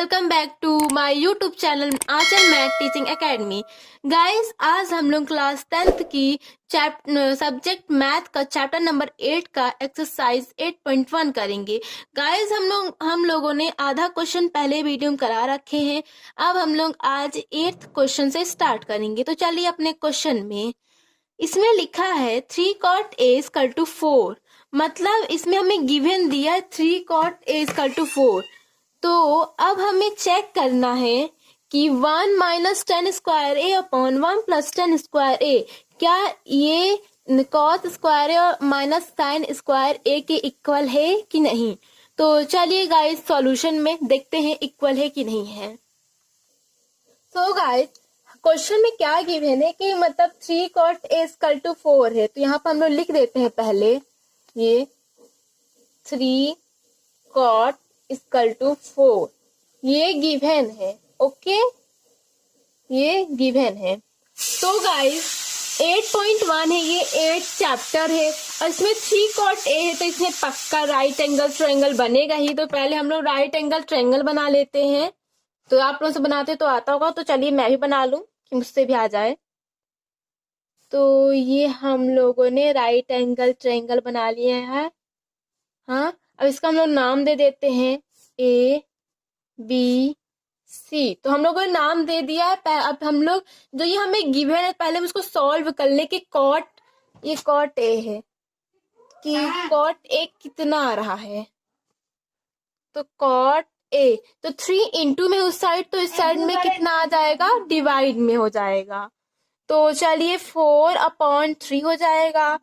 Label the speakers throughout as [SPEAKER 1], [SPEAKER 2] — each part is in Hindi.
[SPEAKER 1] Welcome back to my YouTube channel Aanchal math teaching academy. Guys, आज हम लोग क्लास 10th की सब्जेक्ट मैथ का चैप्टर नंबर 8 का एक्सरसाइज 8.1 करेंगे। गाइस, हम लोगों ने आधा क्वेश्चन पहले वीडियो में करा रखे हैं। अब हम लोग आज 8th क्वेश्चन से स्टार्ट करेंगे। तो चलिए अपने क्वेश्चन में, इसमें लिखा है 3 cot a इक्वल टू 4। मतलब इसमें हमें गिवन दिया है 3 cot a इक्वल टू 4। तो अब हमें चेक करना है कि 1 minus 10 square A upon 1 plus 10 square ए, क्या ये कॉस स्क्वायर ए और माइनस साइन स्क्वायर ए के इक्वल है कि नहीं। तो चलिए गाइस सॉल्यूशन में देखते हैं इक्वल है कि नहीं है। सो गाइस, क्वेश्चन में क्या गिवन है कि मतलब 3 cot a इक्वल टू 4 है। तो यहाँ पर हम लोग लिख देते हैं पहले ये 3 cot इक्वल टू 4, ये गिवन है। ओके, ये गिवन है। तो गाइस 8.1 है, ये 8 चैप्टर है और इसमें 3 cot a है, तो इसमें पक्का राइट एंगल ट्रायंगल बनेगा ही। तो पहले हम लोग राइट एंगल ट्रायंगल बना लेते हैं। तो आप लोगों से बनाते तो आता होगा, तो चलिए मैं भी बना लूं कि मुझसे भी आ जाए। तो ये हम लोगों ने राइट एंगल ट्रायंगल बना लिए हैं। हाँ, अब इसका हम लोग नाम दे देते हैं ए बी सी। तो हम लोगों ने नाम दे दिया है। अब हम लोग जो ये हमें गिवन है पहले हम उसको सॉल्व कर ले कि ये कॉट ए है कि कॉट ए कितना आ रहा है। तो कॉट ए तो 3 इंटू में उस साइड, तो इस साइड में कितना आ जाएगा, डिवाइड में हो जाएगा। तो चलिए 4/3 हो जाएगा।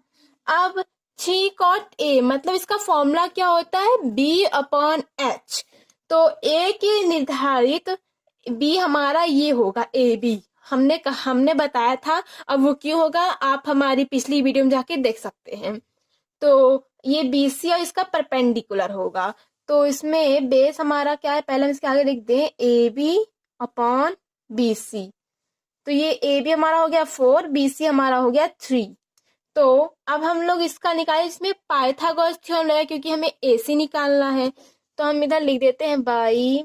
[SPEAKER 1] अब 3 cot a मतलब इसका फॉर्मूला क्या होता है, b/h। तो a के निर्धारित b हमारा ये होगा ए बी, हमने बताया था। अब वो क्यों होगा आप हमारी पिछली वीडियो में जाके देख सकते हैं। तो ये बी सी और इसका परपेंडिकुलर होगा। तो इसमें बेस हमारा क्या है, पहले हम इसके आगे लिख दें ए बी/BC। तो ये ए बी हमारा हो गया 4, BC हमारा हो गया 3। तो अब हम लोग इसका निकाले, इसमें पाइथागोरस थ्योरम लगा क्योंकि हमें AC निकालना है। तो हम इधर लिख देते हैं by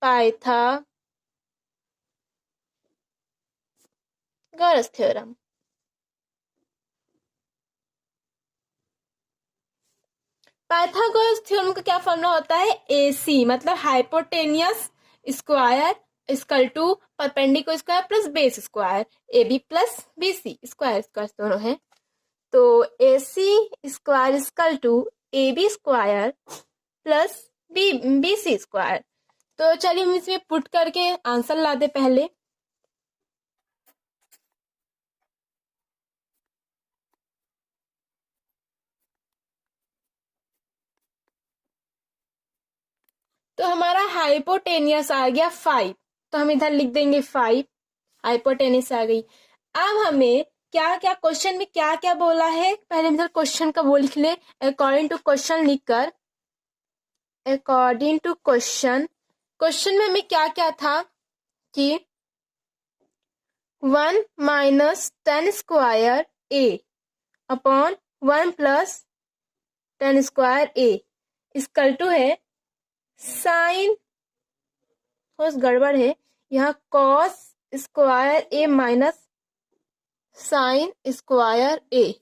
[SPEAKER 1] Pythagoras theorem. Pythagoras theorem का क्या फॉर्मूला होता है, AC मतलब hypotenuse square equal to perpendicular square plus base square, AB plus BC square square दोनों है। तो AC square equal to AB square plus BC square. तो चलिए हम इसमें पुट करके आंसर ला दे पहले। तो हमारा हाइपोटेनियस आ गया 5, तो हम इधर लिख देंगे 5, हाइपोटेनियस आ गई। अब हमें क्या क्या क्वेश्चन में क्या क्या बोला है, पहले हम इधर क्वेश्चन का वो लिख ले। अकॉर्डिंग टू क्वेश्चन लिखकर, अकॉर्डिंग टू क्वेश्चन में हमें क्या क्या था कि 1 minus 10 square A upon 1 plus 10 square A equal to है साइन, कुछ गड़बड़ है यहाँ, cos square A minus sine square A.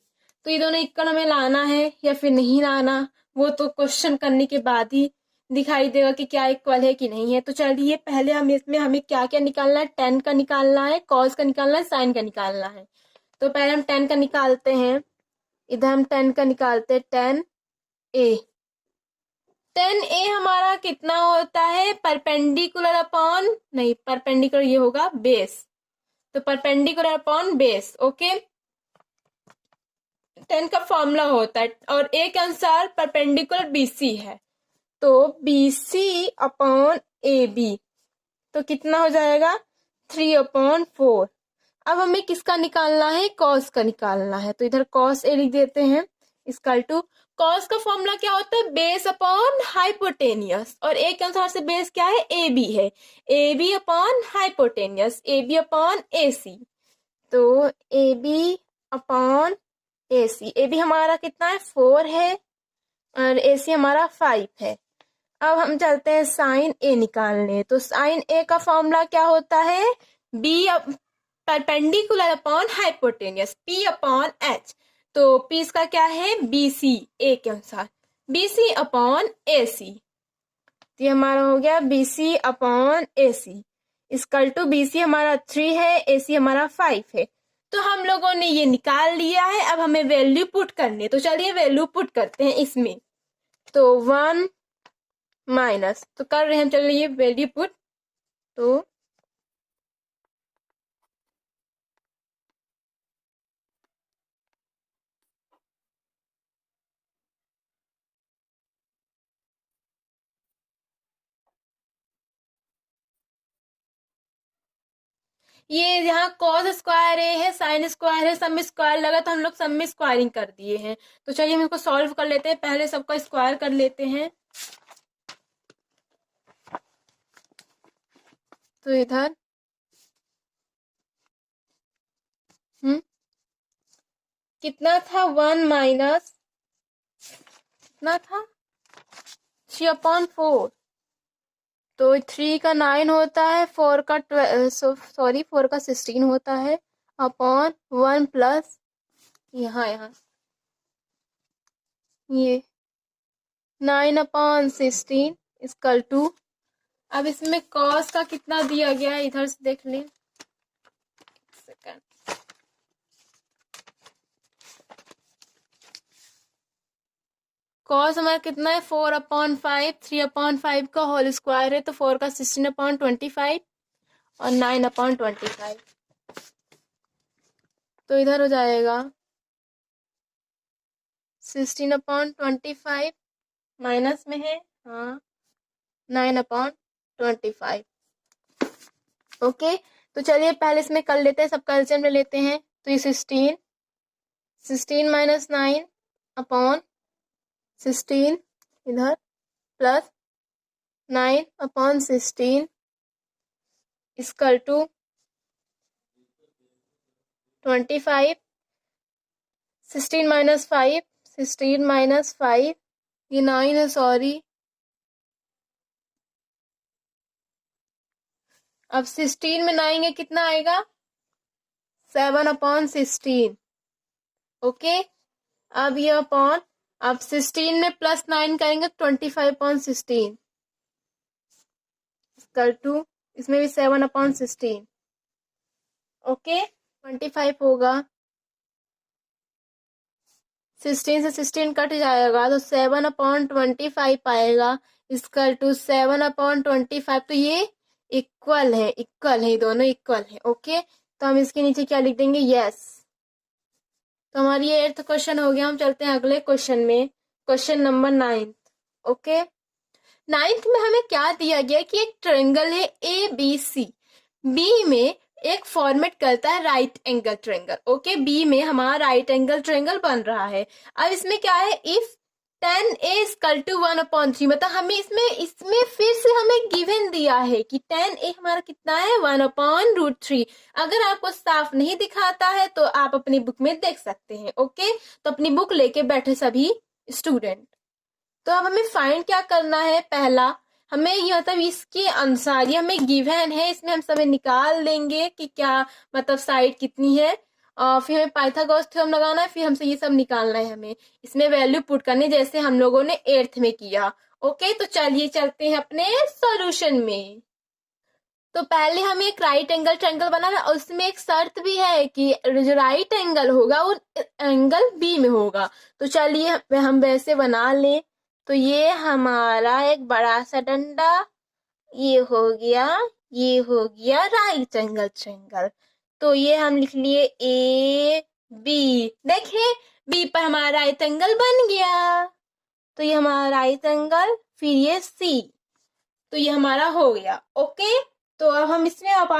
[SPEAKER 1] तो ये दोनों इक्वल हमें लाना है या फिर नहीं लाना, वो तो क्वेश्चन करने के बाद ही दिखाई देगा कि क्या इक्वल है कि नहीं है। तो चलिए पहले हम इसमें हमें क्या क्या निकालना है, 10 का निकालना है, कॉस का निकालना है, साइन का निकालना है। तो पहले हम 10 का निकालते हैं। इधर हम 10 का निकालते हैं, 10 ए हमारा कितना होता है, परपेंडिकुलर अपॉन, नहीं परपेंडिकुलर ये होगा बेस, तो परपेंडिकुलर अपॉन बेस। ओके, 10 का फॉर्मूला होता है और ए के अनुसार परपेंडिकुलर BC है, तो BC अपॉन AB तो कितना हो जाएगा 3/4। अब हमें किसका निकालना है, कॉस का निकालना है। तो इधर कॉस ए लिख देते हैं इक्वल टू, कॉस का फॉर्मूला क्या होता है, बेस अपॉन हाइपोटेनियस, और ए के अनुसार से बेस क्या है, ए बी है, A B upon hypotenuse, A B upon AC। तो A B upon AC, A B हमारा कितना है 4 है और AC हमारा 5 है। अब हम चलते हैं साइन ए निकालने। तो साइन ए का फॉर्मूला क्या होता है, B perpendicular upon hypotenuse, P upon H. तो पी इसका क्या है, बी सी, ए के अनुसार बी सी अपॉन ए सी। तो ये हमारा हो गया B C upon A C equal to, B C हमारा 3 है, ए सी हमारा 5 है। तो हम लोगों ने ये निकाल लिया है, अब हमें वैल्यू पुट करनी है। तो चलिए वैल्यू पुट करते हैं इसमें। तो 1 माइनस, तो कर रहे हैं, चलिए वैल्यू पुट। तो ये यहाँ कॉस स्क्वायर ए है, साइन स्क्वायर है, सब में स्क्वायर लगा तो हम लोग सब में स्क्वायरिंग कर दिए हैं। तो चलिए हम इसको सॉल्व कर लेते हैं, पहले सबका स्क्वायर कर लेते हैं। तो इधर कितना था, 1 माइनस कितना था, 3/4। तो 3 का 9 होता है, 4 का 16 होता है, अपॉन 1 प्लस यहाँ ये 9/16 इक्वल टू। अब इसमें कॉस का कितना दिया गया है, इधर से देख लें, सेकंड। कॉस हमारा कितना है, 4/5, 3/5 का होल स्क्वायर है, तो 4 का 16/25 और 9/25। तो इधर हो जाएगा 16/25 माइनस में है, हाँ 9/25। ओके, तो चलिए पहले इसमें कर लेते हैं, सब कैल्शियम ले लेते हैं। तो ये 16 माइनस 9 अपॉन 16 इधर प्लस 9/16 इक्वल टू 25। 16 माइनस 5 ये 9 है, सॉरी। अब 16 में 9 है, कितना आएगा, 7/16। ओके, अब ये अपॉन, अब 16 में प्लस 9 करेंगे 25/16 इक्वल टू, इसमें भी 7/16। ओके, 25 होगा, 16 से 16 कट जाएगा तो 7/25 आएगा इक्वल टू 7/25। तो ये इक्वल है, ये दोनों इक्वल है। ओके, तो हम इसके नीचे क्या लिख देंगे, यस। तो हमारी ये 8th क्वेश्चन हो गया। हम चलते हैं अगले क्वेश्चन में, क्वेश्चन नंबर 9। ओके, 9th में हमें क्या दिया गया कि एक ट्रायंगल है ए बी सी, बी में एक फॉर्मेट करता है right angle triangle. Okay, B में हमारा राइट एंगल ट्रायंगल बन रहा है। अब इसमें क्या है, if tan a equal to 1/3, मतलब हमें इसमें फिर से हमें गिवन दिया है कि tan a हमारा कितना है, 1/√3। अगर आपको साफ नहीं दिखाता है तो आप अपनी बुक में देख सकते हैं। ओके, तो अपनी बुक लेके बैठे सभी स्टूडेंट। तो अब हमें फाइंड क्या करना है, पहला हमें ये मतलब इसके अनुसार, ये हमें गिवन है, इसमें हम सब निकाल लेंगे कि क्या मतलब साइड कितनी है, और फिर हमें पाइथागोरस थ्योरम लगाना है, फिर हमसे ये सब निकालना है, हमें इसमें वैल्यू पुट करनी, जैसे हम लोगों ने 8th में किया। ओके, तो चलिए चलते हैं अपने सॉल्यूशन में। तो पहले हमें एक राइट एंगल ट्रायंगल बनाना है, और उसमें एक शर्त भी है कि जो राइट एंगल होगा वो एंगल बी में होगा। तो चलिए हम वैसे बना लें। तो ये हमारा एक बड़ा सा डंडा, ये हो गया, ये हो गया राइट एंगल ट्रायंगल। तो ये हम लिख लिए ए बी, देखिए बी पर हमारा राइट एंगल बन गया। तो ये हमारा राइट एंगल, फिर ये सी, तो ये हमारा हो गया। ओके, तो अब हम इसमें अब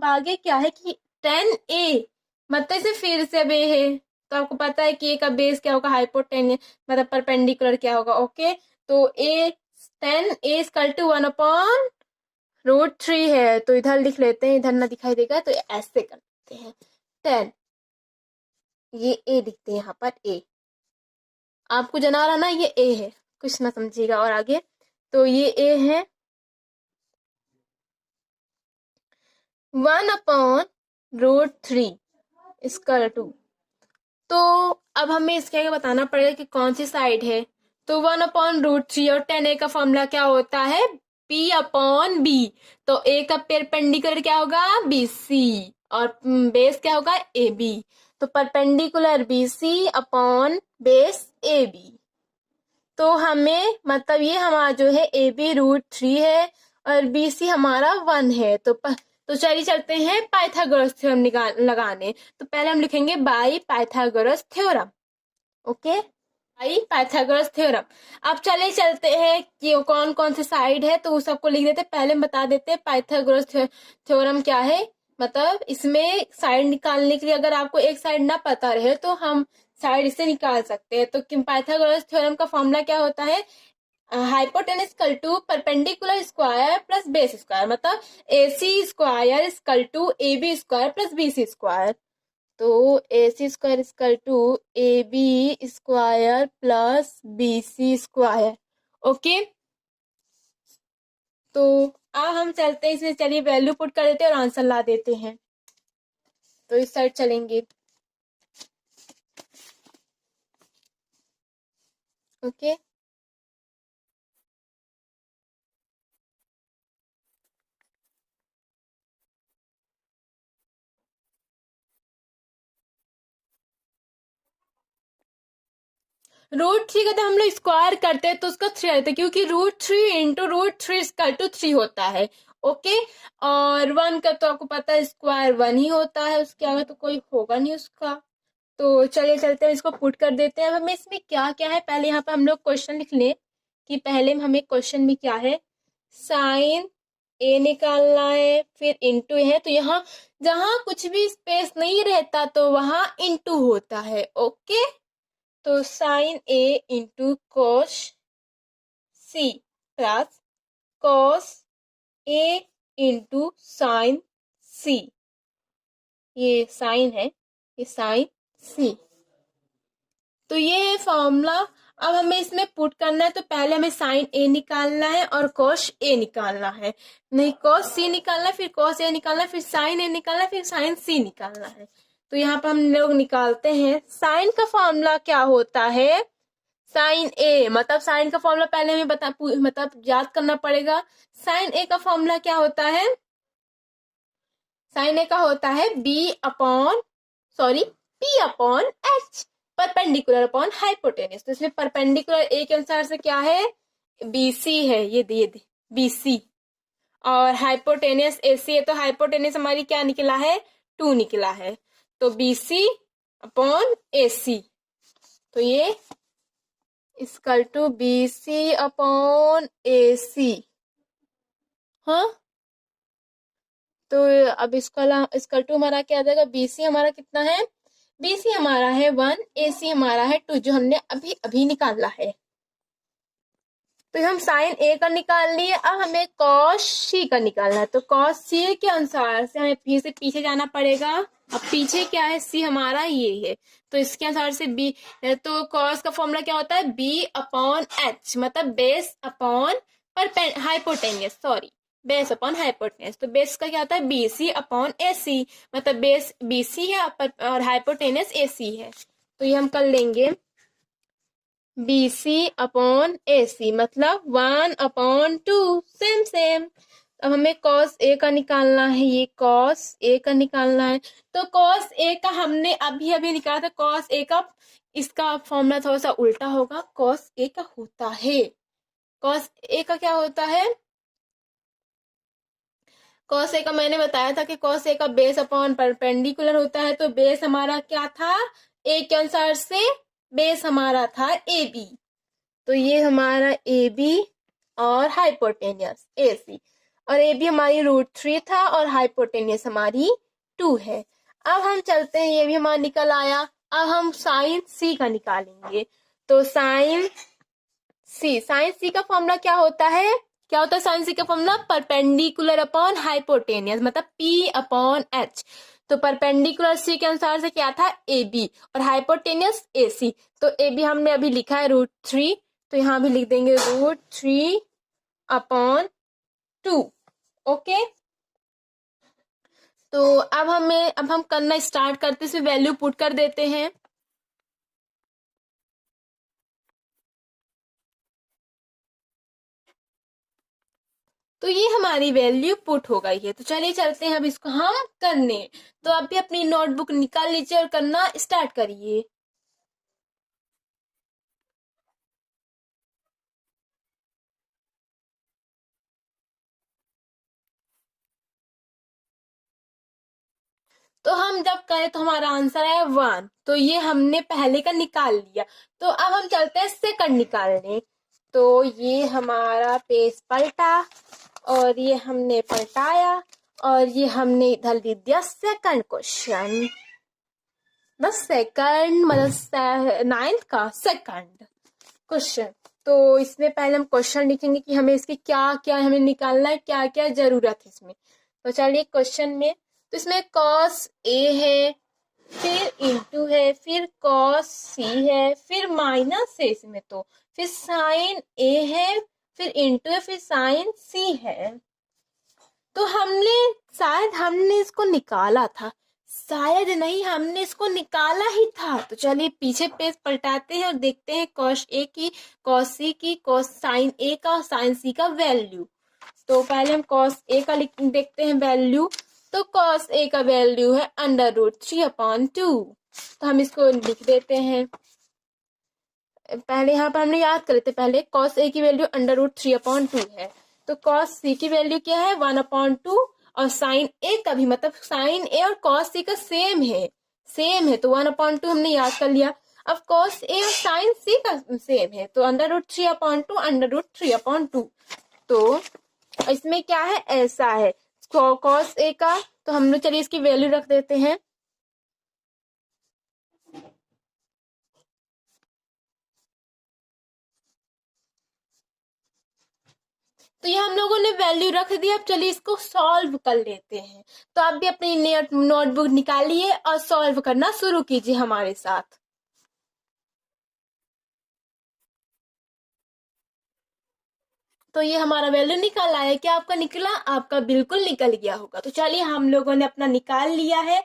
[SPEAKER 1] आगे क्या है कि tan a, मतलब इसे फिर से अब a है, तो आपको पता है कि a का बेस क्या होगा, हाइपोटेन्यूस, मतलब परपेंडिकुलर क्या होगा। ओके, तो a tan a equal to 1/√3 है। तो इधर लिख लेते हैं, इधर ना दिखाई देगा तो ऐसे करते हैं, 10, ये a लिखते हैं यहाँ पर a, आपको जना रहा ना ये a है, कुछ ना समझिएगा। और आगे तो ये ए है 1/√3 स्क्वायर टू। तो अब हमें इसके आगे बताना पड़ेगा कि कौन सी साइड है। तो 1/√3 और 10a का फॉर्मूला क्या होता है, P/B। तो ए का परपेंडिकुलर क्या होगा, BC, और बेस क्या होगा, AB। तो perpendicular BC upon base AB। तो हमें मतलब ये हमारा जो है AB√3 है और BC हमारा 1 है। तो चलिए चलते हैं पाइथागोरस थ्योरम लगाने। तो पहले हम लिखेंगे by Pythagoras theorem. Okay, by Pythagoras theorem. अब चलिए चलते हैं कि कौन कौन से साइड है, तो उस सबको लिख देते हैं। पहले हम बता देते हैं पाइथागोरस थ्योरम क्या है। मतलब इसमें साइड निकालने के लिए अगर आपको एक साइड ना पता रहे तो हम साइड इससे निकाल सकते हैं। तो पाइथागोरस थ्योरम का फॉर्मूला क्या होता है, hypotenuse equal to perpendicular square plus base square, मतलब AC square equal to AB square plus BC square. तो AC square equal to AB square plus BC square. Okay, तो अब हम चलते हैं इसमें, चलिए वैल्यू पुट कर देते हैं और आंसर ला देते हैं। तो इस साइड चलेंगे। ओके, √3 का तो हम लोग स्क्वायर करते हैं तो उसका 3 आता है, क्योंकि √3 इंटू √3 इक्वल टू 3 होता है। ओके, और 1 का तो आपको पता है स्क्वायर 1 ही होता है, उसके आगे तो कोई होगा नहीं उसका। तो चलिए चलते हैं, इसको पुट कर देते हैं। अब हमें इसमें क्या क्या है, पहले यहाँ पे हम लोग क्वेश्चन लिख लें कि पहले हमें क्वेश्चन में क्या है, साइन ए निकालना है, फिर इंटू है। तो यहाँ जहां कुछ भी स्पेस नहीं रहता तो वहां इंटू होता है। ओके, तो sine A into cos C plus cos A into sine C. ये साइन है, ये साइन सी। तो ये है फॉर्मूला। अब हमें इसमें पुट करना है, तो पहले हमें साइन ए निकालना है और कॉस ए निकालना है, नहीं कॉस सी निकालना है, फिर कॉस ए निकालना है, फिर साइन ए निकालना है, फिर साइन सी निकालना है। तो यहाँ पर हम लोग निकालते हैं। साइन का फॉर्मूला क्या होता है, साइन ए, मतलब साइन का फॉर्मूला पहले हमें मतलब याद करना पड़ेगा। साइन ए का फॉर्मूला क्या होता है, साइन ए का होता है P/H, परपेंडिकुलर अपॉन हाइपोटेनियस। तो इसमें परपेंडिकुलर ए के अनुसार से क्या है, BC है, ये दे BC, और हाइपोटेनियस AC है। तो हाइपोटेनियस हमारी क्या निकला है, 2 निकला है। तो BC/AC, तो ये इक्वल टू BC/AC। हाँ, तो अब इसका टू हमारा क्या आ जाएगा, BC हमारा कितना है, BC हमारा है 1, AC हमारा है 2, जो हमने अभी अभी निकाला है। तो हम साइन ए का निकाल लिए, अब हमें कॉस सी का निकालना है। तो कॉस सी के अनुसार से हमें फिर से पीछे जाना पड़ेगा। अब पीछे क्या है, सी हमारा ये है, तो इसके अनुसार से बी, तो कॉस का फॉर्मूला क्या होता है, B/H, मतलब base upon hypotenuse, sorry, base upon hypotenuse. तो बेस का क्या होता है, BC/AC, मतलब बेस BC है और हाइपोटेनियस AC है। तो ये हम कर लेंगे BC/AC, मतलब 1/2, सेम सेम। अब हमें कॉस ए का निकालना है, ये कॉस ए का निकालना है। तो कॉस ए का हमने अभी अभी निकाला था, कॉस ए का, इसका फॉर्मूला थोड़ा सा उल्टा होगा। कॉस ए का होता है, कॉस ए का क्या होता है, कॉस ए का मैंने बताया था कि कॉस ए का बेस अपॉन परपेंडिकुलर होता है। तो बेस हमारा क्या था, ए के अनुसार से बेस हमारा था AB। तो ये हमारा AB और हाइपोटेनियस AC, और AB हमारी √3 था और हाइपोटेनियस हमारी 2 है। अब हम चलते हैं, ये भी हमारा निकल आया। अब हम साइन C का निकालेंगे। तो साइन C का फॉर्मूला क्या होता है, क्या होता है साइन C का फॉर्मूला, परपेंडिकुलर अपॉन हाइपोटेनियस, मतलब P/H। तो परपेंडिकुलर C के अनुसार से क्या था, AB, और हाइपोटेनियस AC। तो AB हमने अभी लिखा है √3, तो यहाँ भी लिख देंगे √3 अपॉन 2। ओके, तो अब हम करना स्टार्ट करते, इसमें वैल्यू पुट कर देते हैं। तो ये हमारी वैल्यू पुट हो गई है। तो चलिए चलते हैं अब इसको हम करने। तो आप भी अपनी नोटबुक निकाल लीजिए और करना स्टार्ट करिए। तो हम जब करें तो हमारा आंसर है 1। तो ये हमने पहले का निकाल लिया। तो अब हम चलते हैं सेकंड निकालने। तो ये हमारा पेज पलटा और ये हमने पलटाया और ये हमने इधर लिख दिया सेकंड क्वेश्चन। द सेकंड मतलब 9th का सेकंड क्वेश्चन। तो इसमें पहले हम क्वेश्चन लिखेंगे कि हमें इसकी क्या क्या हमें निकालना है, क्या क्या जरूरत है इसमें। तो चलिए क्वेश्चन में, तो इसमें कॉस ए है, फिर इंटू है, फिर कॉस सी है, फिर माइनस है इसमें, तो फिर साइन ए है, फिर इंटू है, फिर साइन सी है। तो शायद हमने इसको निकाला था, शायद नहीं, हमने इसको निकाला ही था। तो चलिए पीछे पेज पलटाते हैं और देखते हैं कॉस ए की, कॉस सी की, कॉस साइन ए का, साइन सी का वैल्यू। तो पहले हम कॉस ए का देखते हैं वैल्यू। तो कॉस ए का वैल्यू है √3/2। तो हम इसको लिख देते हैं। पहले यहाँ पर हमने याद करे थे, पहले कॉस ए की वैल्यू √3/2 है। तो कॉस सी की वैल्यू क्या है 1/2, और साइन ए का भी, मतलब साइन ए और कॉस सी का सेम है तो 1/2 हमने याद कर लिया। अब कॉस ए और साइन सी का सेम है तो √3/2 √3/2। तो इसमें क्या है, ऐसा है कॉस ए का, तो हम लोग चलिए इसकी वैल्यू रख देते हैं। तो ये हम लोगों ने वैल्यू रख दी। अब चलिए इसको सॉल्व कर लेते हैं। तो आप भी अपनी नोटबुक निकालिए और सॉल्व करना शुरू कीजिए हमारे साथ। तो ये हमारा वैल्यू निकल आया। क्या आपका निकला? आपका बिल्कुल निकल गया होगा। तो चलिए हम लोगों ने अपना निकाल लिया है।